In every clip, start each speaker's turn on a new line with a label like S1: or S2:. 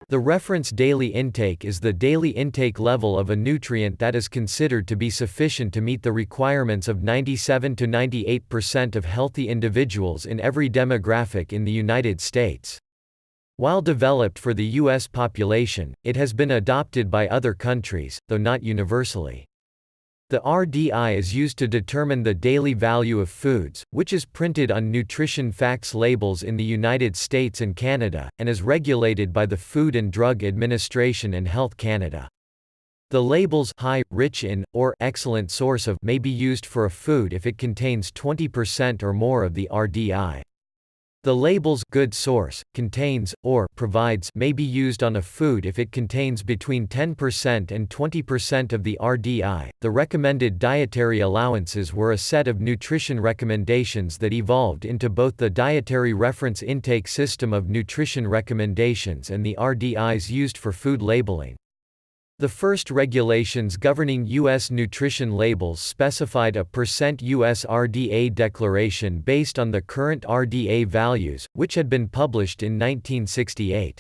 S1: The reference daily intake is the daily intake level of a nutrient that is considered to be sufficient to meet the requirements of 97 to 98% of healthy individuals in every demographic in the United States. While developed for the U.S. population, it has been adopted by other countries, though not universally. The RDI is used to determine the daily value of foods, which is printed on nutrition facts labels in the United States and Canada, and is regulated by the Food and Drug Administration and Health Canada. The labels high, rich in, or excellent source of may be used for a food if it contains 20% or more of the RDI. The labels good source, contains, or provides may be used on a food if it contains between 10% and 20% of the RDI. The recommended dietary allowances were a set of nutrition recommendations that evolved into both the Dietary Reference Intake system of nutrition recommendations and the RDIs used for food labeling. The first regulations governing U.S. nutrition labels specified a %US RDA declaration based on the current RDA values, which had been published in 1968.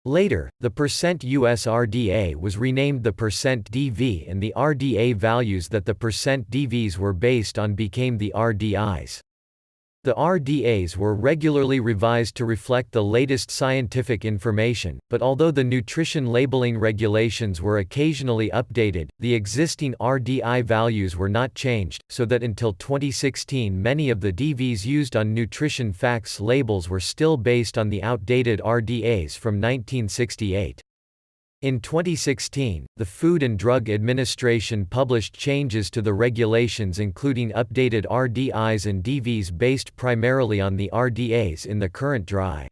S1: Later, the %US RDA was renamed the %DV and the RDA values that the %DVs were based on became the RDIs. The RDAs were regularly revised to reflect the latest scientific information, but although the nutrition labeling regulations were occasionally updated, the existing RDI values were not changed, so that until 2016 many of the DVs used on nutrition facts labels were still based on the outdated RDAs from 1968. In 2016, the Food and Drug Administration published changes to the regulations including updated RDIs and DVs based primarily on the RDAs in the current DRI.